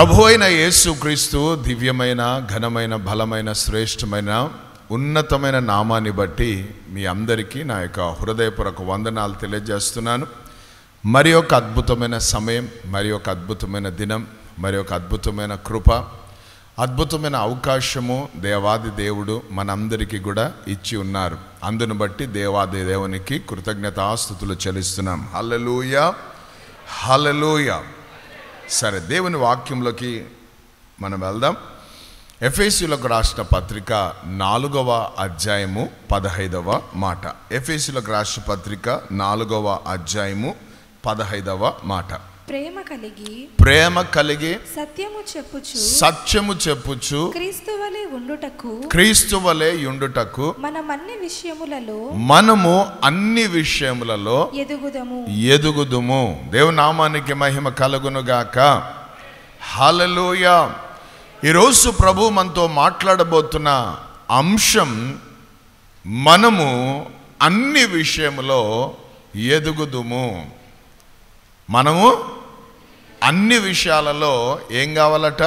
ప్రభు అయిన యేసుక్రీస్తు దివ్యమైన ఘనమైన బలమైన శ్రేష్టమైన ఉన్నతమైన నామాన్ని బట్టి మీ అందరికీ నా యొక్క హృదయపూర్వక వందనాలు తెలియజేస్తున్నాను. మరి ఒక అద్భుతమైన సమయం, మరి ఒక అద్భుతమైన దినం, మరి ఒక అద్భుతమైన కృప, అద్భుతమైన అవకాశము దేవాది దేవుడు మనందరికీ కూడా ఇచ్చి ఉన్నారు. అందును బట్టి దేవాది దేవునికి కృతజ్ఞతాస్తుతులు చెల్లిస్తున్నాం. హల్లెలూయా, హల్లెలూయా. సరే, దేవుని వాక్యంలోకి మనం వెళ్దాం. ఎఫెసీయులకు రాసిన పత్రిక 4వ అధ్యాయము 15వ మాట. ఎఫెసీయులకు రాసిన పత్రిక 4వ అధ్యాయము 15వ మాట. ప్రేమ కలిగి సత్యము చెప్పుచు క్రీస్తు వలె యుండుటకు మనము అన్ని విషయములలో ఎదుగుదుము. దేవుని నామానికి మహిమ కలుగును గాక. హల్లెలూయా. ఈరోజు ప్రభు మనతో మాట్లాడబోతున్న అంశం, మనము అన్ని విషయములో ఎదుగుదుము. మనము అన్ని విషయాలలో ఏం కావాలట?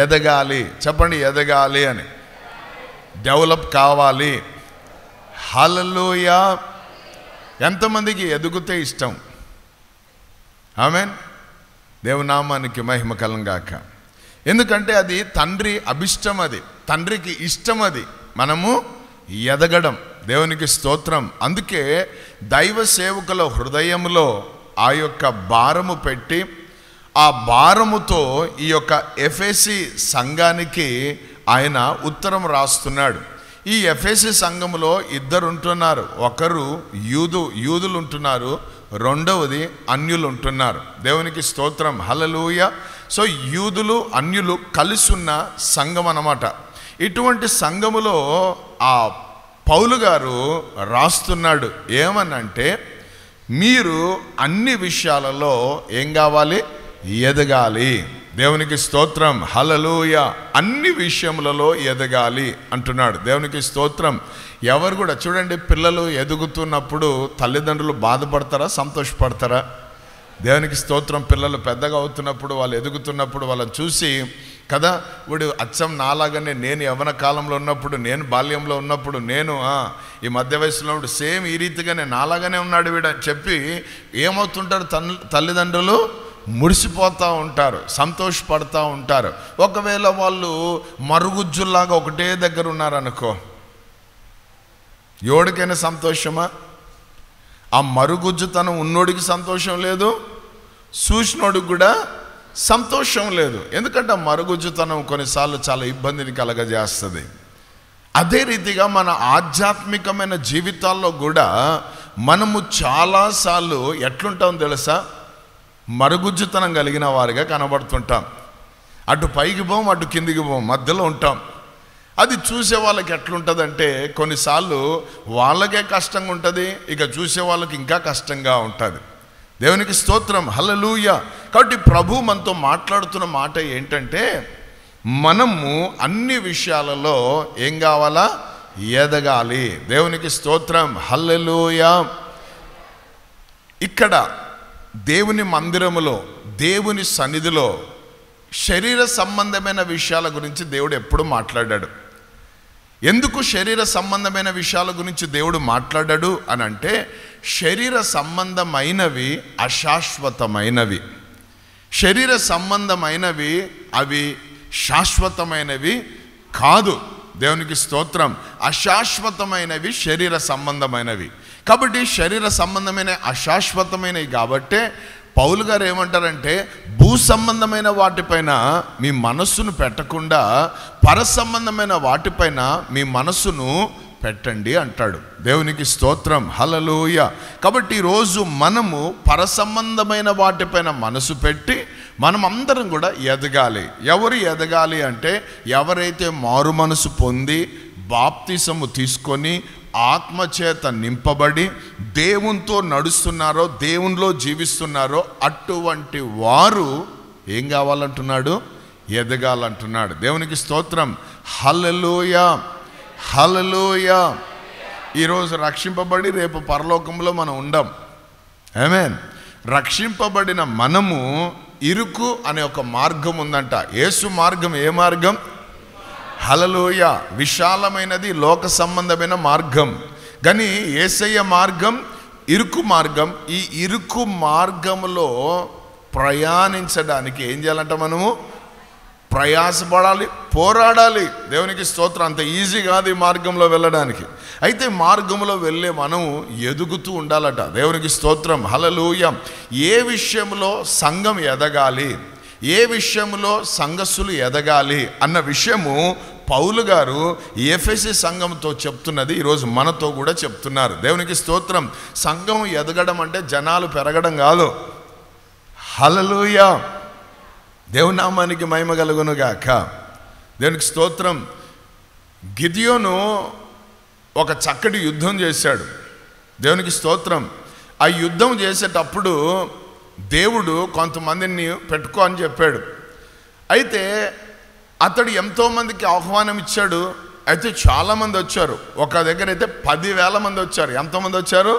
ఎదగాలి. చెప్పండి, ఎదగాలి అని. డెవలప్ కావాలి. హల్లెలూయా. ఎంతమందికి ఎదుగుతే ఇష్టం? ఆమేన్. దేవునామానికి మహిమ కలుగాక. ఎందుకంటే అది తండ్రి అభిష్టం, అది తండ్రికి ఇష్టం, అది మనము ఎదగడం. దేవునికి స్తోత్రం. అందుకే దైవ సేవకుల హృదయంలో ఆ యొక్క భారము పెట్టి, ఆ భారముతో ఈ యొక్క ఎఫెసీ సంఘానికి ఆయన ఉత్తరం రాస్తున్నాడు. ఈ ఎఫెసీ సంఘములో ఇద్దరు ఉంటున్నారు. ఒకరు యూదులు ఉంటున్నారు, రెండవది అన్యులు ఉంటున్నారు. దేవునికి స్తోత్రం. హల్లెలూయా. సో యూదులు అన్యులు కలిసి ఉన్న సంఘం అన్నమాట. ఇటువంటి సంఘములో ఆ పౌలు గారు రాస్తున్నాడు. ఏమనంటే, మీరు అన్ని విషయాలలో ఏం కావాలి? ఎదగాలి. దేవునికి స్తోత్రం. హల్లెలూయా. అన్ని విషయములలో ఎదగాలి అంటున్నాడు. దేవునికి స్తోత్రం. ఎవరు కూడా చూడండి, పిల్లలు ఎదుగుతున్నప్పుడు తల్లిదండ్రులు బాధపడతారా, సంతోషపడతారా? దేవునికి స్తోత్రం. పిల్లలు పెద్దగా అవుతున్నప్పుడు, వాళ్ళు ఎదుగుతున్నప్పుడు వాళ్ళని చూసి కదా, వీడు అచ్చం నాలాగానే, నేను యవ్వన కాలంలో ఉన్నప్పుడు, నేను బాల్యంలో ఉన్నప్పుడు, నేను ఈ మధ్య వయసులో ఉన్నప్పుడు సేమ్ ఈ రీతిగానే నాలాగానే ఉన్నాడు వీడు అని చెప్పి ఏమవుతుంటారు? తల్లిదండ్రులు మురిసిపోతూ ఉంటారు, సంతోషపడుతూ ఉంటారు. ఒకవేళ వాళ్ళు మరుగుజ్జుల్లాగా ఒకటే దగ్గర ఉన్నారనుకో, ఎవడికైనా సంతోషమా? ఆ మరుగుజ్జుతనం ఉన్నోడికి సంతోషం లేదు, చూసినోడికి కూడా సంతోషం లేదు. ఎందుకంటే ఆ మరుగుజ్జుతనం కొన్నిసార్లు చాలా ఇబ్బందిని కలగజేస్తుంది. అదే రీతిగా మన ఆధ్యాత్మికమైన జీవితాల్లో కూడా మనము చాలాసార్లు ఎట్లుంటాం తెలుసా? మరుగుజ్జుతనం కలిగిన వారిగా కనబడుతుంటాం. అటు పైకి పోం, అటు కిందికి పోం, మధ్యలో ఉంటాం. అది చూసే వాళ్ళకి ఎట్లుంటుందంటే, కొన్నిసార్లు వాళ్ళకే కష్టంగా ఉంటుంది, ఇక చూసే వాళ్ళకి ఇంకా కష్టంగా ఉంటుంది. దేవునికి స్తోత్రం. హల్లెలూయా. కాబట్టి ప్రభు మనతో మాట్లాడుతున్న మాట ఏంటంటే, మనము అన్ని విషయాలలో ఏం కావాలా? ఎదగాలి. దేవునికి స్తోత్రం. హల్లెలూయా. ఇక్కడ దేవుని మందిరములో, దేవుని సన్నిధిలో శరీర సంబంధమైన విషయాల గురించి దేవుడు ఎప్పుడు మాట్లాడాడు. ఎందుకు శరీర సంబంధమైన విషయాల గురించి దేవుడు మాట్లాడాడు అని అంటే, శరీర సంబంధమైనవి అశాశ్వతమైనవి, శరీర సంబంధమైనవి అవి శాశ్వతమైనవి కాదు. దేవునికి స్తోత్రం. అశాశ్వతమైనవి శరీర సంబంధమైనవి. కాబట్టి శరీర సంబంధమైన అశాశ్వతమైనవి కాబట్టే పౌలు గారు ఏమంటారంటే, భూ సంబంధమైన వాటిపైన మీ మనస్సును పెట్టకుండా పర సంబంధమైన వాటిపైన మీ మనస్సును పెట్టండి అంటాడు. దేవునికి స్తోత్రం. హల్లెలూయా. కాబట్టి ఈరోజు మనము పర సంబంధమైన వాటిపైన మనసు పెట్టి మనం అందరం కూడా ఎదగాలి. ఎవరు ఎదగాలి అంటే, ఎవరైతే మారు మనసు పొంది బాప్తిసము తీసుకొని ఆత్మచేత నింపబడి దేవునితో నడుస్తున్నారో, దేవునిలో జీవిస్తున్నారో, అటువంటి వారు ఏం కావాలంటున్నాడు? ఎదగాలంటున్నాడు. దేవునికి స్తోత్రం. హల్లెలూయా, హల్లెలూయా. ఈరోజు రక్షింపబడి రేపు పరలోకంలో మనం ఉండం. ఆమేన్. రక్షింపబడిన మనము ఇరుకు అనే ఒక మార్గం ఉందంట. యేసు మార్గం ఏ మార్గం? హల్లెలూయా, విశాలమైనది, లోక సంబంధమైన మార్గం. కానీ యేసయ్య మార్గం ఇరుకు మార్గం. ఈ ఇరుకు మార్గంలో ప్రయాణించడానికి ఏం చేయాలంట? మనము ప్రయాసపడాలి, పోరాడాలి. దేవునికి స్తోత్రం. అంత ఈజీ కాదు ఈ మార్గంలో వెళ్ళడానికి. అయితే మార్గంలో వెళ్ళే మనం ఎదుగుతూ ఉండాలట. దేవునికి స్తోత్రం, హల్లెలూయా. ఏ విషయంలో సంఘం ఎదగాలి, ఏ విషయంలో సంఘస్థులు ఎదగాలి అన్న విషయము పౌలు గారు ఎఫెసీ సంఘంతో చెప్తున్నది ఈరోజు మనతో కూడా చెప్తున్నారు. దేవునికి స్తోత్రం. సంఘం ఎదగడం అంటే జనాలు పెరగడం కాదు. హల్లెలూయా, దేవుని నామానికి మహిమ కలుగును గాక. దేవునికి స్తోత్రం. గిద్యోను ఒక చక్కటి యుద్ధం చేశాడు. దేవునికి స్తోత్రం. ఆ యుద్ధం చేసేటప్పుడు దేవుడు కొంతమందిని పెట్టుకో అని చెప్పాడు. అయితే అతడు ఎంతోమందికి ఆహ్వానం ఇచ్చాడు. అయితే చాలామంది వచ్చారు. ఒక దగ్గర అయితే 10,000 మంది వచ్చారు. ఎంతోమంది వచ్చారు?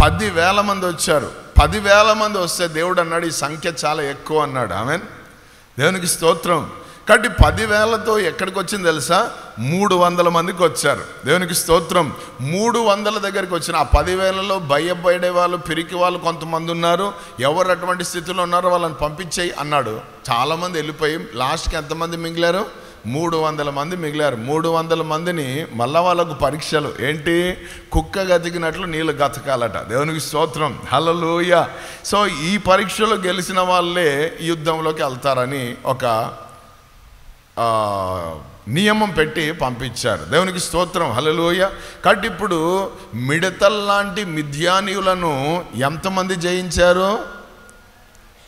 10,000 మంది వచ్చారు. 10,000 మంది వస్తే దేవుడు అన్నాడు ఈ సంఖ్య చాలా ఎక్కువ అన్నాడు. ఆమేన్, దేవునికి స్తోత్రం. కాబట్టి 10,000తో ఎక్కడికి వచ్చింది తెలుసా? 300 మందికి వచ్చారు. దేవునికి స్తోత్రం. 300 దగ్గరికి వచ్చిన ఆ 10,000లో భయపడే వాళ్ళు, పిరికి వాళ్ళు కొంతమంది ఉన్నారు. ఎవరు అటువంటి స్థితిలో ఉన్నారో వాళ్ళని పంపించేయి అన్నాడు. చాలామంది వెళ్ళిపోయి లాస్ట్కి ఎంతమంది మిగిలారు? 300 మంది మిగిలారు. 300 మందిని మళ్ళా వాళ్ళకు పరీక్షలు. ఏంటి? కుక్క గతికినట్లు నీళ్ళు గతకాలట. దేవునికి స్తోత్రం, హల్లెలూయా. సో ఈ పరీక్షలో గెలిచిన వాళ్ళే యుద్ధంలోకి వెళ్తారని ఒక నియమం పెట్టి పంపించారు. దేవునికి స్తోత్రం, హల్లెలూయా. కాబట్టి ఇప్పుడు మిడతల్లాంటి మిద్యానీయులను ఎంతమంది జయించారు?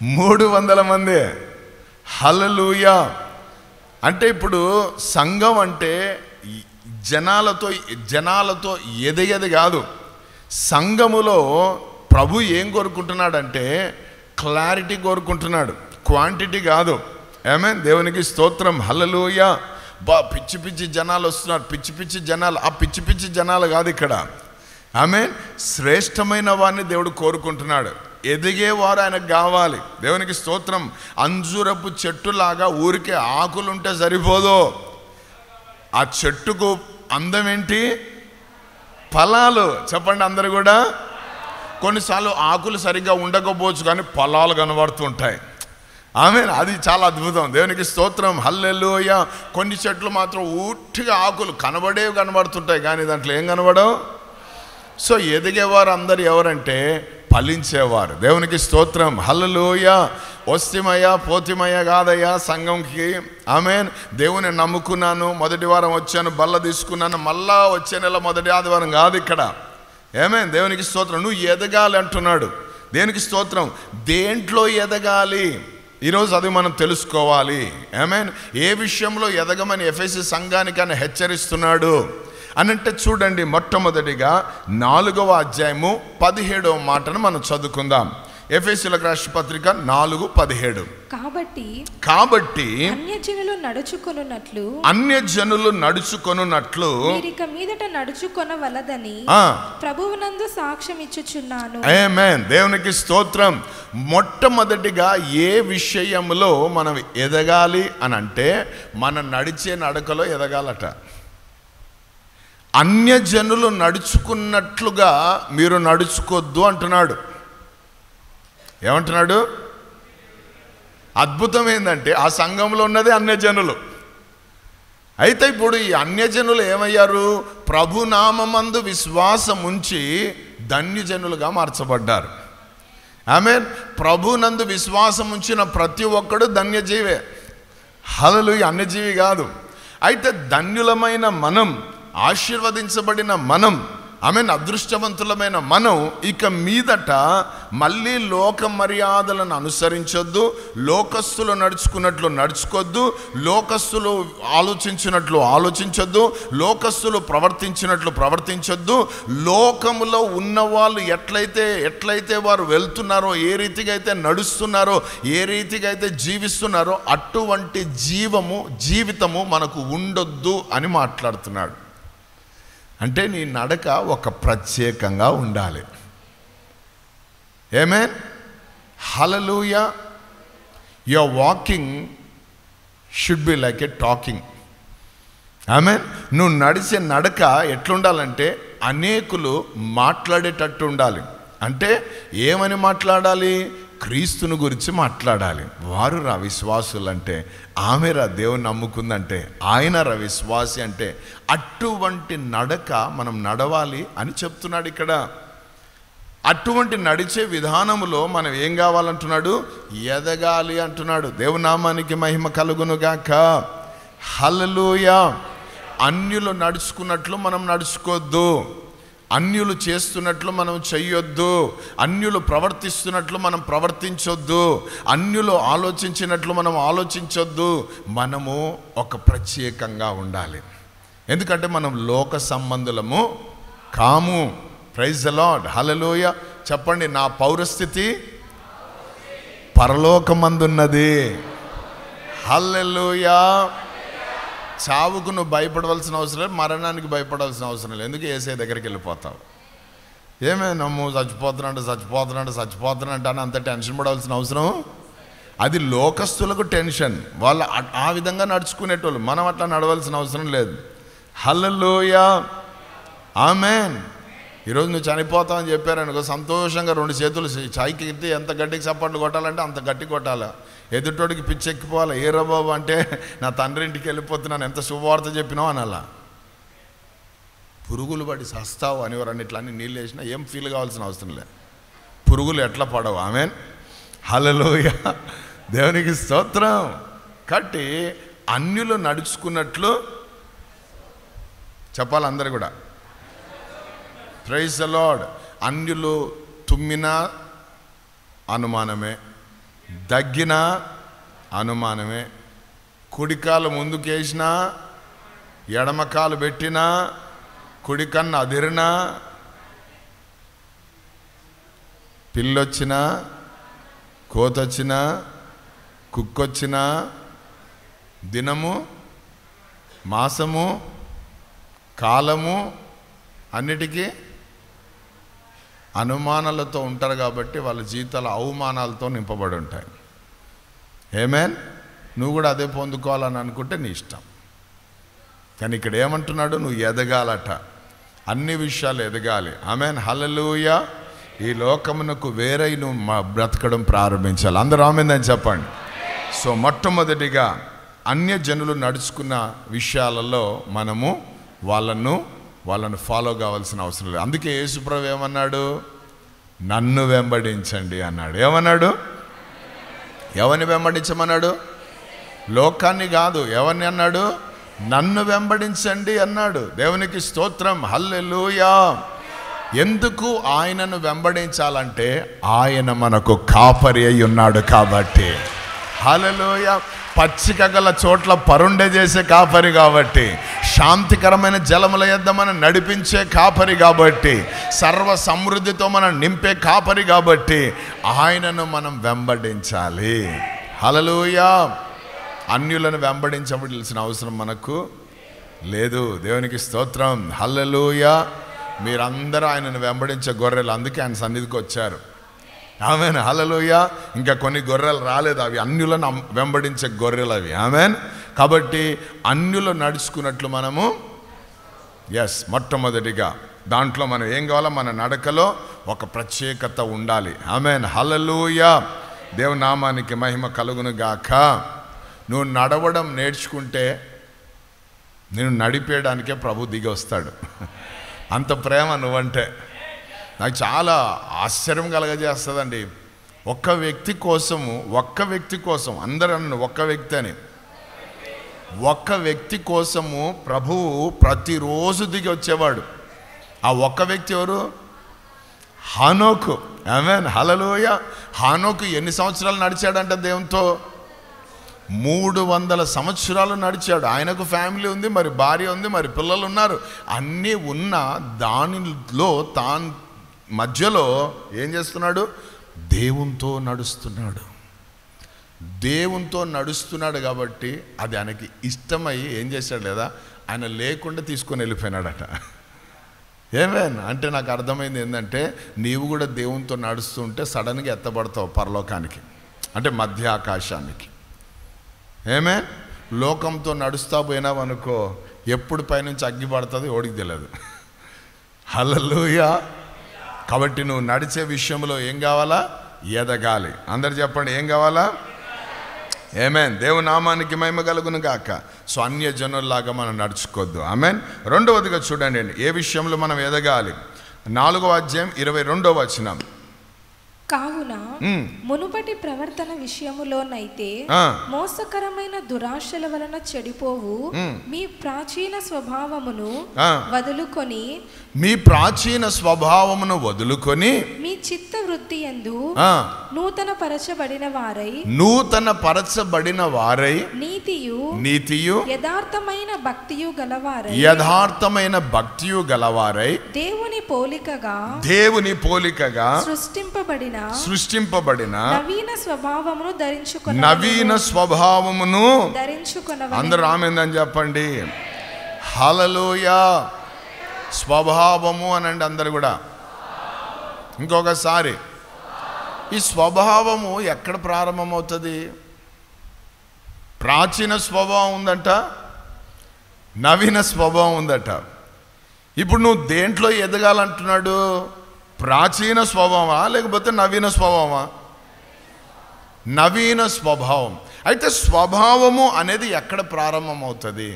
300 మంది. హల్లెలూయా. అంటే ఇప్పుడు సంఘం అంటే జనాలతో ఎదిగేది కాదు. సంఘములో ప్రభు ఏం కోరుకుంటున్నాడంటే క్లారిటీ కోరుకుంటున్నాడు, క్వాంటిటీ కాదు. ఆమేన్, దేవునికి స్తోత్రం, హల్లెలూయా. పిచ్చి పిచ్చి జనాలు వస్తున్నారు. పిచ్చి పిచ్చి జనాలు, ఆ పిచ్చి పిచ్చి జనాలు కాదు ఇక్కడ. ఆమేన్, శ్రేష్టమైన వారిని దేవుడు కోరుకుంటున్నాడు. ఎదిగేవారు ఆయనకు కావాలి. దేవునికి స్తోత్రం. అంజూరపు చెట్టులాగా ఊరికే ఆకులుంటే సరిపోదు. ఆ చెట్టుకు అందం ఏంటి? ఫలాలు. చెప్పండి అందరు కూడా. కొన్నిసార్లు ఆకులు సరిగ్గా ఉండకపోవచ్చు కానీ ఫలాలు కనబడుతుంటాయి. ఆమేన్, అది చాలా అద్భుతం. దేవునికి స్తోత్రం, హల్లెలూయా. కొన్ని చెట్లు మాత్రం ఊట్టిగా ఆకులు కనబడుతుంటాయి కానీ దాంట్లో ఏం కనబడవు. సో ఎదిగేవారు అందరు ఎవరంటే ఫలించేవారు. దేవునికి స్తోత్రం, హల్లెలూయా. వస్తిమయ్యా పోతిమయ్య కాదయ్యా సంఘంకి. ఆమేన్, దేవుని నమ్ముకున్నాను, మొదటి వారం వచ్చాను, బల్ల తీసుకున్నాను, మళ్ళా వచ్చే నెల మొదటి ఆదివారం కాదు ఇక్కడ. ఆమేన్, దేవునికి స్తోత్రం. నువ్వు ఎదగాలి అంటున్నాడు. దేవునికి స్తోత్రం. దేంట్లో ఎదగాలి ఈరోజు అది మనం తెలుసుకోవాలి. ఆమేన్, ఏ విషయంలో ఎదగమని ఎఫెసీ సంఘానికి ఆయన హెచ్చరిస్తున్నాడు అనంటే చూడండి, మొట్టమొదటిగా 4వ అధ్యాయము 17వ మాటను మనం చదువుకుందాం. ఎఫెసీయులకు రాసిన పత్రిక 4:17. కాబట్టి అన్యజనులు నడుచుకొనున్నట్లు మీరిక మీదట నడుచుకొనవలదని ప్రభువునందు సాక్ష్యం ఇచ్చుచున్నాను. ఆమేన్, దేవునికి స్తోత్రం. మొట్టమొదటిగా ఏ విషయంలో మనం ఎదగాలి అనంటే మన నడిచే నడకలో ఎదగాలట. అన్యజనులు నడుచుకున్నట్లుగా మీరు నడుచుకోద్దు అంటున్నాడు. ఏమంటున్నాడు? అద్భుతం ఏంటంటే ఆ సంఘంలో ఉన్నది అన్యజనులు. అయితే ఇప్పుడు ఈ అన్యజనులు ఏమయ్యారు? ప్రభునామమందు విశ్వాసం ఉంచి ధన్యజనులుగా మార్చబడ్డారు. ఆమేన్, ప్రభునందు విశ్వాసం ఉంచిన ప్రతి ఒక్కడు ధన్యజీవే. హల్లెలూయా, అన్యజీవి కాదు. అయితే ధన్యులమైన మనం, ఆశీర్వదించబడిన మనం, ఆమేన్, అదృష్టవంతులమైన మనం ఇక మీదట మళ్ళీ లోక మర్యాదలను అనుసరించొద్దు, లోకస్తులు నడుచుకున్నట్లు నడుచుకోద్దు, లోకస్తులు ఆలోచించినట్లు ఆలోచించొద్దు, లోకస్తులు ప్రవర్తించినట్లు ప్రవర్తించొద్దు. లోకములో ఉన్నవాళ్ళు ఎట్లయితే వారు వెళ్తున్నారో, ఏ రీతిగా అయితే నడుస్తున్నారో, ఏ రీతిగా అయితే జీవిస్తున్నారో అటువంటి జీవితము మనకు ఉండొద్దు అని మాట్లాడుతున్నాడు. అంటే నీ నడక ఒక ప్రత్యేకంగా ఉండాలి. Amen, hallelujah. Your walking should be like a talking. Amen. నువ్వు నడిచే నడక ఎట్లుండాలంటే అనేకులు మాట్లాడేటట్టు ఉండాలి. అంటే ఏమని మాట్లాడాలి? క్రీస్తుని గురించి మాట్లాడాలి. వారు రా విశ్వాసులు అంటే, ఆమె రా దేవుని నమ్ముకుందంటే, ఆయన రా విశ్వాసి అంటే, అటువంటి నడక మనం నడవాలి అని చెప్తున్నాడు ఇక్కడ. అటువంటి నడిచే విధానములో మనం ఏం కావాలంటున్నాడు? ఎదగాలి అంటున్నాడు. దేవుని నామానికి మహిమ కలుగునుగాక. హల్లెలూయా. అన్యులు నడుచుకున్నట్లు మనం నడుచుకోవద్దు, అన్యులు చేస్తున్నట్లు మనం చెయ్యొద్దు, అన్యులు ప్రవర్తిస్తున్నట్లు మనం ప్రవర్తించొద్దు, అన్యులు ఆలోచించినట్లు మనం ఆలోచించొద్దు. మనము ఒక ప్రత్యేకంగా ఉండాలి. ఎందుకంటే మనం లోక సంబంధులము కాము. Praise the Lord. హల్లెలూయా. చెప్పండి, నా పౌరస్థితి పరలోకమందున్నది. హల్లెలూయా. చావుకు నువ్వు భయపడవలసిన అవసరం లేదు, మరణానికి భయపడాల్సిన అవసరం లేదు. ఎందుకు? యేసయ్య దగ్గరికి వెళ్ళిపోతావు. ఏమే నమ్ము చచ్చిపోతున్నాడు అని అంత టెన్షన్ పడవలసిన అవసరం? అది లోకస్తులకు టెన్షన్, వాళ్ళు ఆ విధంగా నడుచుకునేటోళ్ళు. మనం అట్లా నడవలసిన అవసరం లేదు. హల్లెలూయా. ఆమేన్. ఈరోజు నువ్వు చనిపోతావు అని చెప్పారనుకో, సంతోషంగా 2 చేతులు చాయ్కి ఎత్తి ఎంత గట్టికి చప్పట్లు కొట్టాలంటే అంత గట్టి కొట్టాలి. ఎదుటోడికి పిచ్చెక్కిపోవాలి. ఏరా బాబు అంటే, నా తండ్రి ఇంటికి వెళ్ళిపోతున్నాను, ఎంత శుభవార్త చెప్పినావు అని. అలా పురుగులు పడి సస్తావు అని ఎవరన్నిట్లా అన్ని నీళ్ళు వేసినా ఏం ఫీల్ కావాల్సిన అవసరం లేదు. పురుగులు ఎట్లా పడవు. ఆమేన్. హల్లెలూయా. దేవునికి స్తోత్రం. కట్టి అన్యులు నడుచుకున్నట్లు చెప్పాలి అందరు కూడా. Praise the lord. అన్యులు తుమ్మినా అనుమానమే, దగ్గినా అనుమానమే, కుడికాలు ముందుకేసినా, ఎడమకాలు పెట్టినా, కుడికన్ను అదిరినా, పిల్లొచ్చినా, కోతొచ్చినా, కుక్కొచ్చినా, దినము, మాసము, కాలము అన్నిటికీ అనుమానాలతో ఉంటారు. కాబట్టి వాళ్ళ జీవితాలు అవమానాలతో నింపబడి ఉంటాయి. ఆమేన్. నువ్వు కూడా అదే పొందుకోవాలని అనుకుంటే నీ ఇష్టం. కానీ ఇక్కడ ఏమంటున్నాడు? నువ్వు ఎదగాలట, అన్ని విషయాలు ఎదగాలి. ఆమేన్. హల్లెలూయా. ఈ లోకమునకు వేరై నువ్వు బ్రతకడం ప్రారంభించాలి. అందరూ ఆమేన్ అని చెప్పండి. సో మొట్టమొదటిగా అన్యజనులు నడుచుకున్న విషయాలలో మనము వాళ్ళను ఫాలో కావాల్సిన అవసరం లేదు. అందుకే యేసుప్రభు ఏమన్నాడు? నన్ను వెంబడించండి అన్నాడు. ఏమన్నాడు? ఎవరిని వెంబడించమన్నాడు? లోకాన్ని కాదు. ఎవరిని అన్నాడు? నన్ను వెంబడించండి అన్నాడు. దేవునికి స్తోత్రం. హల్లెలూయా. ఎందుకు ఆయనను వెంబడించాలంటే ఆయన మనకు కాపరి అయి ఉన్నాడు కాబట్టి. హల్లెలూయా. పచ్చిక గల చోట్ల పరుండే చేసే కాపరి కాబట్టి, శాంతికరమైన జలముల యొద్ద మనం నడిపించే కాపరి కాబట్టి, సర్వ సమృద్ధితో మనం నింపే కాపరి కాబట్టి ఆయనను మనం వెంబడించాలి. హల్లెలూయా. అన్యులను వెంబడించవలసిన అవసరం మనకు లేదు. దేవునికి స్తోత్రం. హల్లెలూయా. మీరందరూ ఆయనను వెంబడించే గొర్రెలు, అందుకే ఆయన సన్నిధికి వచ్చారు. ఆమేన్. హల్లెలూయా. ఇంకా కొన్ని గొర్రెలు రాలేదు, అవి అన్యులను వెంబడించే గొర్రెలు అవి. ఆమేన్. కాబట్టి అన్యులు నడుచుకున్నట్లు మనము మొట్టమొదటిగా దాంట్లో మనం ఏం కావాలో, మన నడకలో ఒక ప్రత్యేకత ఉండాలి. ఆమేన్. హల్లెలూయా. దేవుని నామానికి మహిమ కలుగును గాక. నువ్వు నడవడం నేర్చుకుంటే నేను నడిపేయడానికే ప్రభు దిగి వస్తాడు. అంత ప్రేమ నువ్వంటే. నాకు చాలా ఆశ్చర్యం కలగజేస్తుందండి. ఒక్క వ్యక్తి కోసం అందరూ ఒక్క వ్యక్తి అని, ఒక్క వ్యక్తి కోసము ప్రభువు ప్రతిరోజు దిగి వచ్చేవాడు. ఆ ఒక్క వ్యక్తి ఎవరు? హానోకు. ఆమేన్. హల్లెలూయా. హానోకు ఎన్ని సంవత్సరాలు నడిచాడంట దేవునితో? 300 సంవత్సరాలు నడిచాడు. ఆయనకు ఫ్యామిలీ ఉంది, మరి భార్య ఉంది, మరి పిల్లలు ఉన్నారు. అన్నీ ఉన్న దానిలో మధ్యలో ఏం చేస్తున్నాడు? దేవునితో నడుస్తున్నాడు కాబట్టి అది ఆయనకి ఇష్టమై ఏం చేశాడు లేదా, ఆయన లేకుండా తీసుకొని వెళ్ళిపోయినాడట. ఏమేన్ అంటే నాకు అర్థమైంది ఏంటంటే, నీవు కూడా దేవునితో నడుస్తుంటే సడన్గా ఎత్తబడతావు పరలోకానికి. అంటే మధ్య ఆకాశానికి. ఏమే లోకంతో నడుస్తా పోయినావనుకో, ఎప్పుడు పైనుంచి అగ్గి పడుతుంది ఓడికి తెలియదు. హల్లెలూయా. కాబట్టి నువ్వు నడిచే విషయంలో ఏం కావాలా? ఎదగాలి. అందరు చెప్పండి, ఏం కావాలా? ఆమేన్. దేవుని నామానికి మహిమ కలుగును గాక. సో అన్య జనుల్లాగా మనం నడుచుకోవద్దు. ఆమేన్. రెండవదిగా చూడండి, ఏ విషయంలో మనం ఎదగాలి. 4వ అధ్యాయం 22వ వచనం. కావున మునుపటి ప్రవర్తన విషయములోనైతే మోసకరమైన దురాశల వలన చెడిపోవు మీ ప్రాచీన స్వభావమును వదులుకొని మీ చిత్త వృత్తి యందు నూతన పరచబడిన వారై నీతియు యథార్థమైన భక్తియు గలవారై దేవుని పోలికగా సృష్టింపబడిన నవీన స్వభావమును ధరించుకొనవలెను. అందరూ ఆమేన్ అని చెప్పండి. హల్లెలూయా. స్వభావము అనండి అందరు కూడా. ఇంకొకసారి, ఈ స్వభావము ఎక్కడ ప్రారంభమవుతుంది? ప్రాచీన స్వభావం ఉందట, నవీన స్వభావం ఉందట. ఇప్పుడు నువ్వు దేంట్లో ఎదగాలంటున్నాడు? ప్రాచీన స్వభావమా లేకపోతే నవీన స్వభావమా? నవీన స్వభావం. అయితే స్వభావము అనేది ఎక్కడ ప్రారంభమవుతుంది?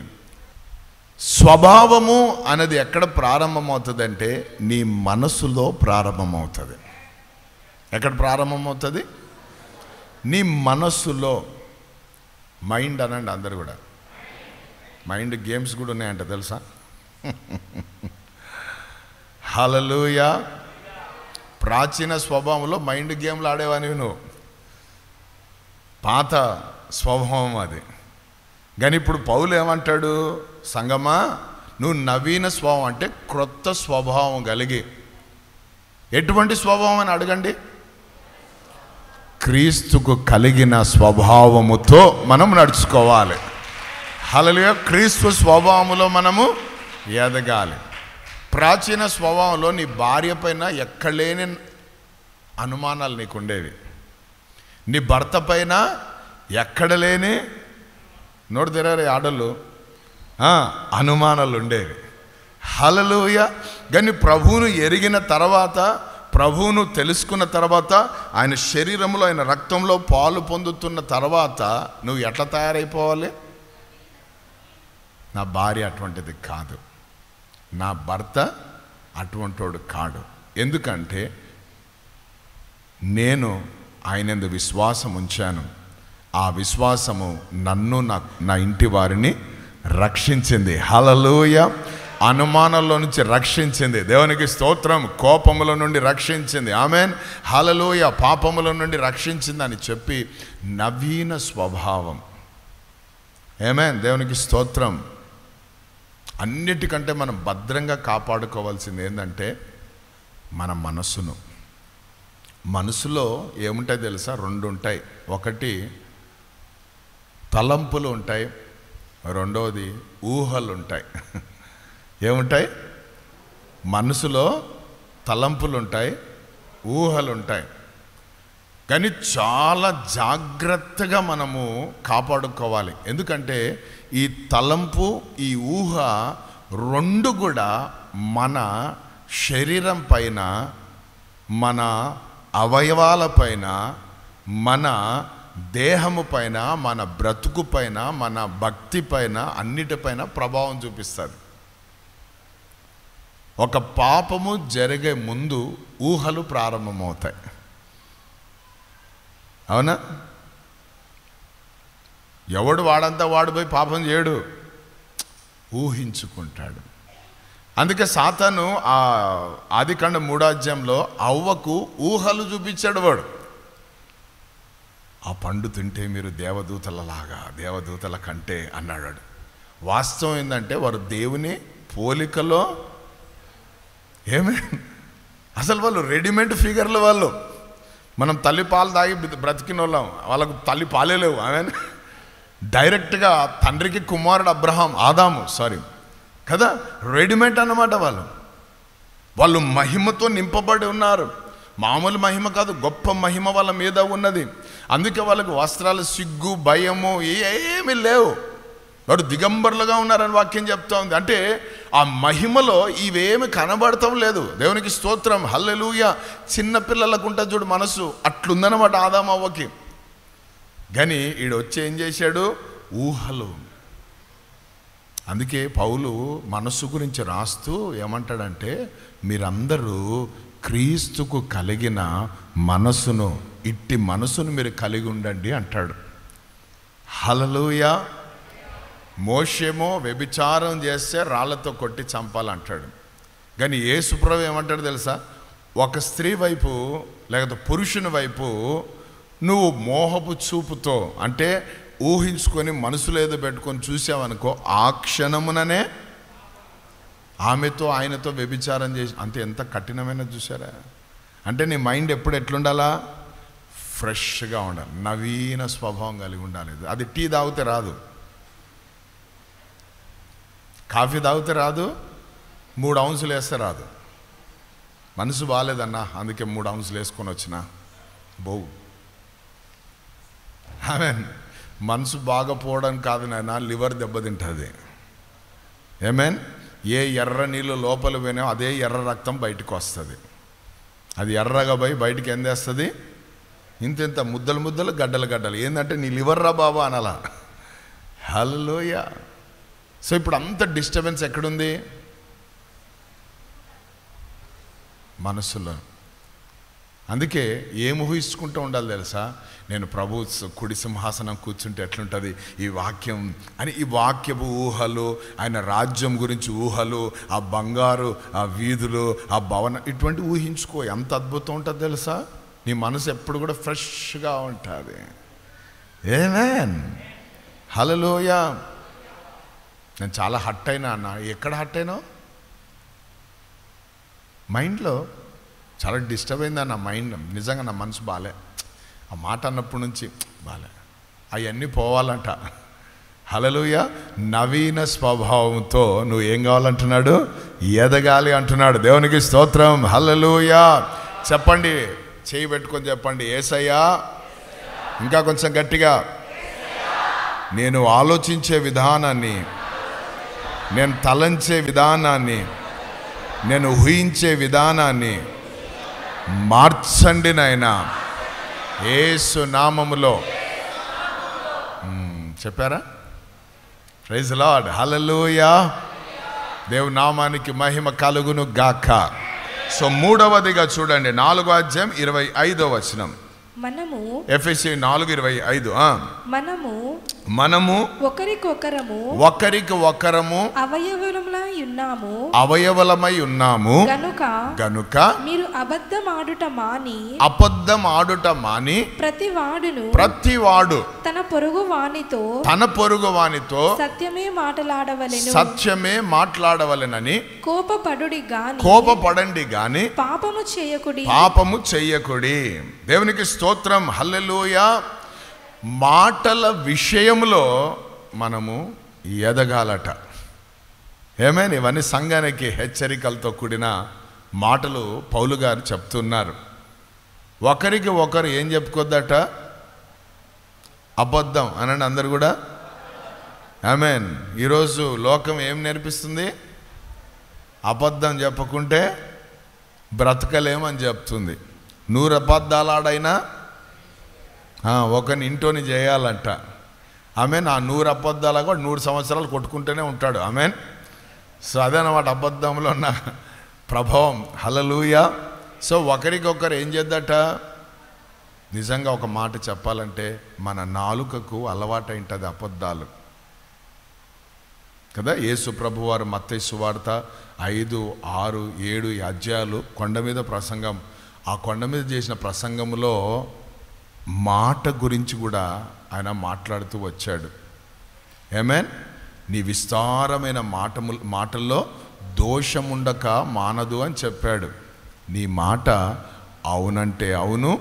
స్వభావము అనేది ఎక్కడ ప్రారంభమవుతుంది అంటే నీ మనసులో ప్రారంభమవుతుంది. ఎక్కడ ప్రారంభమవుతుంది? నీ మనస్సులో. మైండ్ అనండి అందరు కూడా. మైండ్ గేమ్స్ కూడా ఉన్నాయంట తెలుసా? హల్లెలూయా. ప్రాచీన స్వభావంలో మైండ్ గేమ్లు ఆడేవానివి నువ్వు. పాత స్వభావం అది. కానీ ఇప్పుడు పౌలు ఏమంటాడు? సంగమా, నువ్వు నవీన స్వభావం అంటే క్రొత్త స్వభావం కలిగి. ఎటువంటి స్వభావం అని అడగండి. క్రీస్తుకు కలిగిన స్వభావముతో మనం నడుచుకోవాలి. హల్లెలూయా. క్రీస్తు స్వభావములో మనము ఎదగాలి. ప్రాచీన స్వభావంలో నీ భార్య పైన ఎక్కడలేని అనుమానాలు నీకు ఉండేవి. నీ భర్త పైన ఎక్కడ లేని నోటి తెరారే ఆడలు అనుమానాలు ఉండేవి. హల్లెలూయా. కానీ ప్రభువును ఎరిగిన తర్వాత, ప్రభువును తెలుసుకున్న తర్వాత, ఆయన శరీరంలో ఆయన రక్తంలో పాలు పొందుతున్న తర్వాత నువ్వు ఎట్లా తయారైపోవాలి? నా భార్య అటువంటిది కాదు, నా భర్త అటువంటివాడు కాడు. ఎందుకంటే నేను ఆయనందు విశ్వాసం ఉంచాను. ఆ విశ్వాసము నన్ను నా ఇంటి వారిని రక్షించింది. హల్లెలూయా. అనుమానంలో నుంచి రక్షించింది. దేవునికి స్తోత్రం. కోపముల నుండి రక్షించింది. ఆమేన్. హల్లెలూయా. పాపముల నుండి రక్షించింది అని చెప్పి నవీన స్వభావం. ఆమేన్. దేవునికి స్తోత్రం. అన్నిటికంటే మనం భద్రంగా కాపాడుకోవాల్సింది ఏంటంటే మన మనసును. మనసులో ఏముంటాయి తెలుసా? 2 ఉంటాయి. ఒకటి తలంపులు ఉంటాయి, రెండవది ఊహలు ఉంటాయి. ఏముంటాయి? మనసులో తలంపులు ఉంటాయి, ఊహలు ఉంటాయి. కానీ చాలా జాగ్రత్తగా మనము కాపాడుకోవాలి. ఎందుకంటే ఈ తలంపు, ఈ ఊహ 2 కూడా మన శరీరం పైన, మన అవయవాల పైన, మన దేహము పైన, మన బ్రతుకు పైన, మన భక్తి పైన, అన్నిటిపైన ప్రభావం చూపిస్తుంది. ఒక పాపము జరిగే ముందు ఊహలు ప్రారంభమవుతాయి. అవునా? ఎవడు వాడంతా వాడు పోయి పాపం చేయడు, ఊహించుకుంటాడు. అందుకే సాతాను ఆ ఆదికాండ 3వ అధ్యాయంలో అవ్వకు ఊహలు చూపించాడు. వాడు ఆ పండు తింటే మీరు దేవదూతలలాగా, దేవదూతల కంటే అన్నాడు. వాస్తవం ఏంటంటే వారు దేవుని పోలికలో. ఏమే అసలు వాళ్ళు రెడీమేడ్ ఫిగర్లు. వాళ్ళు మనం తల్లి పాలు తాగి బ్రతికిన వాళ్ళం, వాళ్ళకు తల్లి పాలే లేవు. ఆమె డైరెక్ట్గా తండ్రికి కుమారుడు ఆదాము కదా, రెడీమేడ్ అన్నమాట. వాళ్ళు మహిమతో నింపబడి ఉన్నారు. మామూలు మహిమ కాదు, గొప్ప మహిమ వాళ్ళ మీద ఉన్నది. అందుకే వాళ్ళకి వస్త్రాలు సిగ్గు భయము ఏమీ లేవు. వాడు దిగంబరులుగా ఉన్నారని వాక్యం చెప్తా ఉంది. అంటే ఆ మహిమలో ఇవేమి కనబడటం లేదు. దేవునికి స్తోత్రం, హల్లెలూయా. చిన్నపిల్లలకు ఉంటుంది చూడు మనసు, అట్లుందనమాట ఆదాము అవ్వకి. కానీ ఈడు వచ్చి ఏం చేశాడు? ఊహలు. అందుకే పౌలు మనస్సు గురించి రాస్తూ ఏమంటాడంటే, మీరందరూ క్రీస్తుకు కలిగిన మనసును, ఇట్టి మనసును మీరు కలిగి ఉండండి అంటాడు. హల్లెలూయా. మోషేమో వ్యభిచారం చేస్తే రాళ్లతో కొట్టి చంపాలంటాడు. కానీ యేసుప్రభు ఏమంటాడు తెలుసా? ఒక స్త్రీ వైపు లేకపోతే పురుషుని వైపు నువ్వు మోహపు చూపుతో, అంటే ఊహించుకొని మనసులో ఏదో పెట్టుకొని చూసావనుకో, ఆ క్షణముననే ఆమెతో ఆయనతో వ్యభిచారం చేసి. అంతే, ఎంత కఠినమైన చూసారా? అంటే నీ మైండ్ ఎప్పుడు ఎట్లుండాలా? ఫ్రెష్గా ఉండాలి, నవీన స్వభావం కలిగి ఉండాలి. అది టీ తాగితే రాదు, కాఫీ తాగితే రాదు, 3 ఔన్సులు వేస్తే రాదు. మనసు బాగాలేదన్నా, అందుకే 3 ఔన్సులు వేసుకొని వచ్చిన బోవు. ఆమెన్. మనసు బాగపోవడం కాదు నాయన, లివర్ దెబ్బతింటుంది. ఏమేన్. ఏ ఎర్ర నీళ్ళు లోపల పోయినా అదే ఎర్ర రక్తం బయటకు వస్తుంది. అది ఎర్రగా పోయి బయటికి ఏం చేస్తుంది? ఇంత ముద్దలు ముద్దలు, గడ్డలు గడ్డలు. ఏంటంటే నీ లివర్ రా బాబా అనాలా. హల్లెలూయా. సో ఇప్పుడు అంత డిస్టర్బెన్స్ ఎక్కడుంది? మనసులో. అందుకే ఏం ఊహించుకుంటూ ఉండాలి తెలుసా? నేను ప్రభు కుడి సింహాసనం కూర్చుంటే ఎట్లుంటుంది ఈ వాక్యం అని. ఈ వాక్యపు ఊహలు, ఆయన రాజ్యం గురించి ఊహలు, ఆ బంగారు, ఆ వీధులు, ఆ భవనం, ఇటువంటి ఊహించుకో. ఎంత అద్భుతం ఉంటుంది తెలుసా? నీ మనసు ఎప్పుడు కూడా ఫ్రెష్గా ఉంటుంది. ఆమేన్. హల్లెలూయా. నేను చాలా హట్ అయినా అన్న. ఎక్కడ హట్ అయినావు? మైండ్లో చాలా డిస్టర్బ్ అయింది అన్న మైండ్. నిజంగా నా మనసు బాలే, ఆ మాట అన్నప్పటి నుంచి బాలే. అవన్నీ పోవాలంట. హల్లెలూయా. నవీన స్వభావంతో నువ్వు ఏం కావాలంటున్నాడు? ఎదగాలి అంటున్నాడు. దేవునికి స్తోత్రం. హల్లెలూయా. చెప్పండి, చేయి పెట్టుకొని చెప్పండి, యేసయ్యా. ఇంకా కొంచెం గట్టిగా. నేను ఆలోచించే విధానాన్ని, నేను తలంచే విధానాన్ని, నేను ఊహించే విధానాన్ని మార్చండి నాయనా యేసు నామములో. చెప్పారా? Praise Lord. హల్లెలూయా. దేవుని నామానికి మహిమ కలుగును గాక. సో మూడవదిగా చూడండి, 4వ అధ్యాయం 25వ వచనం. మనము ఎఫెసీ 4:25. మనము ఒకరికి ఒకరము అవయవలమై ఉన్నాము గనుక మీరు అబద్ధం ఆడుట మాని ప్రతివాడు తన పొరుగు వానితో సత్యమే మాట్లాడవలెనని కోపపడండి గాని పాపము చేయకుడి. దేవునికి స్తోత్రం. హల్లెలూయా. మాటల విషయంలో మనము ఎదగాలట. ఏమైనా ఇవన్నీ సంఘానికి హెచ్చరికలతో కూడిన మాటలు పౌలు గారు చెప్తున్నారు. ఒకరికి ఒకరు ఏం చెప్పుకోద్దట? అబద్ధం అనండి అందరు కూడా. ఆమేన్. ఈరోజు లోకం ఏం నేర్పిస్తుంది? అబద్ధం చెప్పకుంటే బ్రతకలేమని చెప్తుంది. 100 అబద్ధాలు ఆడైనా ఒకని ఇంటోని చేయాలంట. ఆమెన్. ఆ 100 అబద్ధాలు కూడా 100 సంవత్సరాలు కొట్టుకుంటూనే ఉంటాడు. ఆమెన్. సో అదనమాట అబద్ధంలో ఉన్న ప్రభావం. హల్లెలూయా. సో ఒకరికొకరు ఏం చేద్దట? నిజంగా ఒక మాట చెప్పాలంటే మన నాలుకకు అలవాటు ఉంటుంది అబద్ధాలు కదా. యేసు ప్రభు వారు మత్తయి సువార్త 5, 6, 7 అధ్యాయాలు కొండ మీద ప్రసంగం. ఆ కొండ మీద చేసిన ప్రసంగంలో మాట గురించి కూడా ఆయన మాట్లాడుతూ వచ్చాడు. ఆమేన్. నీ విస్తారమైన మాటల్లో దోషముండక మానదు అని చెప్పాడు. నీ మాట అవునంటే అవును,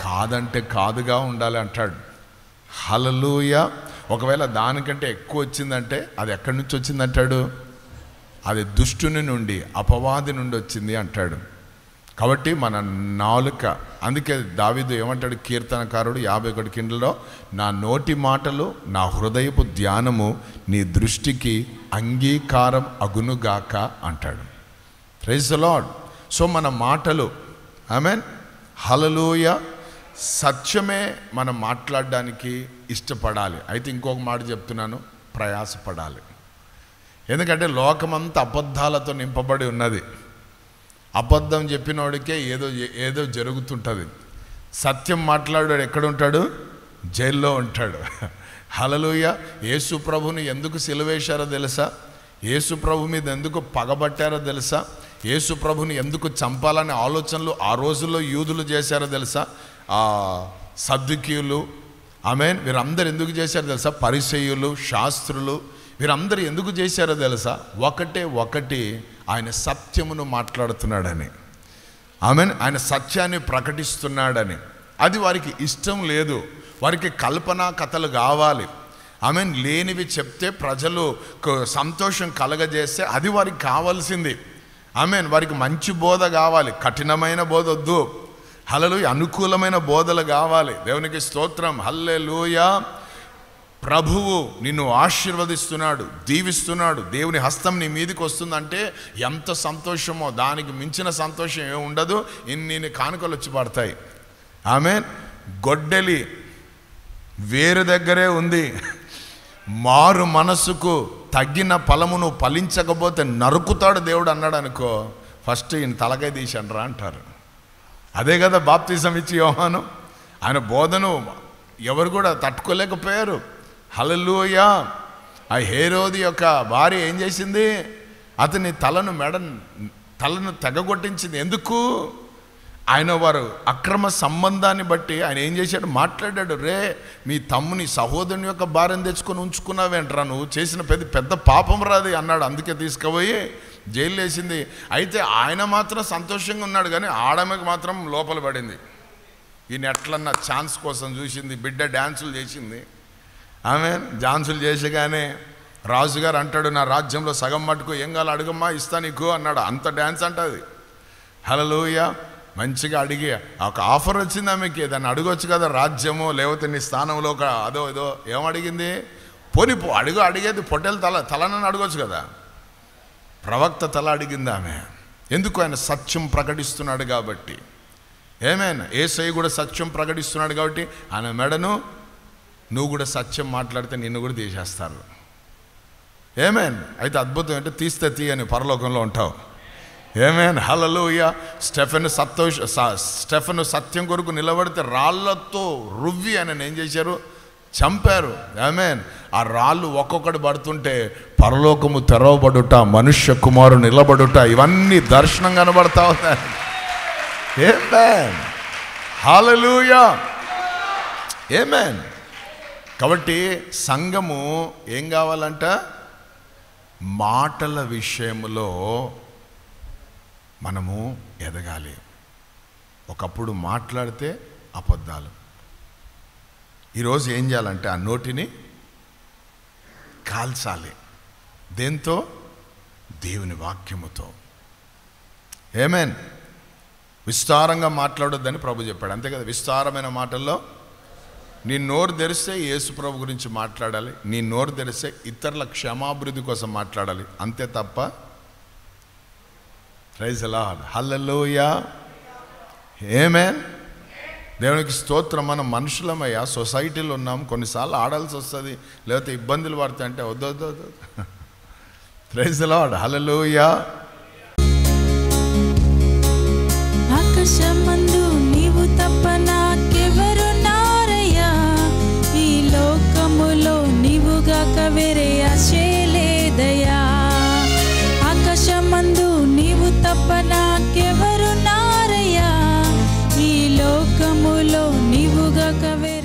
కాదంటే కాదుగా ఉండాలి అంటాడు. హల్లెలూయా. ఒకవేళ దానికంటే ఎక్కువ వచ్చిందంటే అది ఎక్కడి నుంచి వచ్చిందంటాడు? అది దుష్టుని నుండి, అపవాది నుండి వచ్చింది అంటాడు. కాబట్టి మన నాలుక అందుకే దావీదు ఏమంటాడు కీర్తనకారుడు 51 నా నోటి మాటలు నా హృదయపు ధ్యానము నీ దృష్టికి అంగీకారం అగునుగాక అంటాడు. Praise the lord. సో మన మాటలు, ఆమేన్, హల్లెలూయా, సత్యమే మనం మాట్లాడడానికి ఇష్టపడాలి. అయితే ఇంకొక మాట చెప్తున్నాను, ప్రయాసపడాలి. ఎందుకంటే లోకమంతా అబద్ధాలతో నింపబడి ఉన్నది. అబద్ధం చెప్పినోడికే ఏదో జరుగుతుంటుంది. సత్యం మాట్లాడాడు ఎక్కడుంటాడు? జైల్లో ఉంటాడు. హల్లెలూయా. యేసు ప్రభుని ఎందుకు సిలువేశారో తెలుసా? యేసు ప్రభు మీద ఎందుకు పగబట్టారో తెలుసా? యేసు ప్రభుని ఎందుకు చంపాలనే ఆలోచనలు ఆ రోజుల్లో యూదులు చేశారో తెలుసా? సద్దుకీయులు, ఆమేన్, వీరందరూ ఎందుకు చేశారో తెలుసా? పరిసయ్యులు, శాస్త్రులు, వీరందరూ ఎందుకు చేశారో తెలుసా? ఒకటి ఆయన సత్యమును మాట్లాడుతున్నాడని, ఆమేన్, ఆయన సత్యాన్ని ప్రకటిస్తున్నాడని. అది వారికి ఇష్టం లేదు. వారికి కల్పనా కథలు కావాలి. ఆమేన్, లేనివి చెప్తే ప్రజలు సంతోషం కలగజేస్తే అది వారికి కావాల్సింది. ఆమేన్, వారికి మంచి బోధ కావాలి, కఠినమైన బోధ వద్దు. హల్లెలూయా, అనుకూలమైన బోధలు కావాలి. దేవునికి స్తోత్రం. హల్లెలూయా. ప్రభువు నిన్ను ఆశీర్వదిస్తున్నాడు, దీవిస్తున్నాడు, దేవుని హస్తం నీ మీదకి వస్తుందంటే ఎంత సంతోషమో, దానికి మించిన సంతోషం ఏమి ఉండదు. ఇన్ని కానుకలు వచ్చి పడతాయి. ఆమేన్. గొడ్డలి వేరు దగ్గరే ఉంది. మారు మనసుకు తగ్గిన ఫలమును ఫలించకపోతే నరుకుతాడు దేవుడు అన్నాడు అనుకో, ఫస్ట్ ఈయన తలకాయ తీసండ్రా అంటారు. అదే కదా బాప్తిజం ఇచ్చి యోహాను. ఆయన బోధను ఎవరు కూడా తట్టుకోలేకపోయారు. హల్లెలూయా. ఆ హేరోది యొక్క భార్య ఏం చేసింది? అతని తలను తెగగొట్టించింది. ఎందుకు? ఆయన వారు అక్రమ సంబంధాన్ని బట్టి ఆయన ఏం చేశాడు? మాట్లాడాడు. రే, మీ తమ్ముని సహోదరుని యొక్క భార్యను తెచ్చుకొని ఉంచుకున్నావేంట్రా, నువ్వు చేసిన పెద్ద పాపం రాది అన్నాడు. అందుకే తీసుకుపోయి జైలు వేసింది. అయితే ఆయన మాత్రం సంతోషంగా ఉన్నాడు, కానీ ఆడమకి మాత్రం లోపల పడింది. ఈయన ఎట్లన్నా ఛాన్స్ కోసం చూసింది. బిడ్డ డ్యాన్సులు చేసింది. ఆమేన్. డాన్సులు చేసగానే రాజుగారు అంటాడు, నా రాజ్యంలో సగం మట్టుకు ఏం కావాలి అడుగమ్మా, ఇస్తా నీకు అన్నాడు. అంత డ్యాన్స్ అంటది. హల్లెలూయా. మంచిగా అడిగి ఒక ఆఫర్ వచ్చింది ఆమెకి, దాన్ని అడగొచ్చు కదా, రాజ్యము లేకపోతే నీ స్థానంలో ఒక ఏదో ఏమడిగింది? పోనిపో అడిగేది పొట్టెల తలనని అడగొచ్చు కదా. ప్రవక్త తల అడిగింది ఆమె. ఎందుకు? ఆయన సత్యం ప్రకటిస్తున్నాడు కాబట్టి. ఏమేన్, యేసయ్య కూడా సత్యం ప్రకటిస్తున్నాడు కాబట్టి ఆయన మెడను నువ్వు కూడా సత్యం మాట్లాడితే నిన్ను కూడా తీసేస్తారు. ఏమేన్. అయితే అద్భుతం అంటే తీయని పరలోకంలో ఉంటావు. ఏమేన్. హల్లెలూయా. స్టెఫెను సత్యం కొరకు నిలబడితే రాళ్లతో రువ్వి ఆయన ఏం చేశారు? చంపారు. ఆమేన్. ఆ రాళ్ళు ఒక్కొక్కటి పడుతుంటే పరలోకము తెరవబడుట, మనుష్య కుమారుడు నిలబడుట, ఇవన్నీ దర్శనం కనబడతా ఉన్నాయి. ఆమేన్. హల్లెలూయా. ఆమేన్. కాబట్టి సంఘము ఏం కావాలంట? మాటల విషయంలో మనము ఎదగాలి. ఒకప్పుడు మాట్లాడితే అబద్ధాలు. ఈరోజు ఏం చేయాలంటే ఆ నోటిని కాల్చాలి. దేంతో? దేవుని వాక్యముతో. ఆమేన్. విస్తారంగా మాట్లాడొద్దని ప్రభు చెప్పాడు. అంతే కదా. విస్తారమైన మాటల్లో నీ నోరు తెరిస్తే యేసు ప్రభు గురించి మాట్లాడాలి. నీ నోరు తెరిస్తే ఇతరుల క్షమాభివృద్ధి కోసం మాట్లాడాలి. అంతే తప్ప. Praise the Lord. Hallelujah. Amen. దేవునికి స్తోత్రం. మనం మనుషులమయ్యా, సొసైటీలో ఉన్నాం, కొన్నిసార్లు ఆడాల్సి వస్తుంది, లేకపోతే ఇబ్బందులు పడతాయి. అంటే వద్దు. Praise the Lord. హల్లెలూయా. ఆకాశమందు నీవు తప్ప నాకెవరున్నారయ్యా, ఈ లోకములో నీవుగాక వేరే ఆశే లేదయ్యా. ఆకాశమందు నీవు తప్ప నాకెవరున్నారయ్యా, ఈ లోకములో నీవుగాక వేరే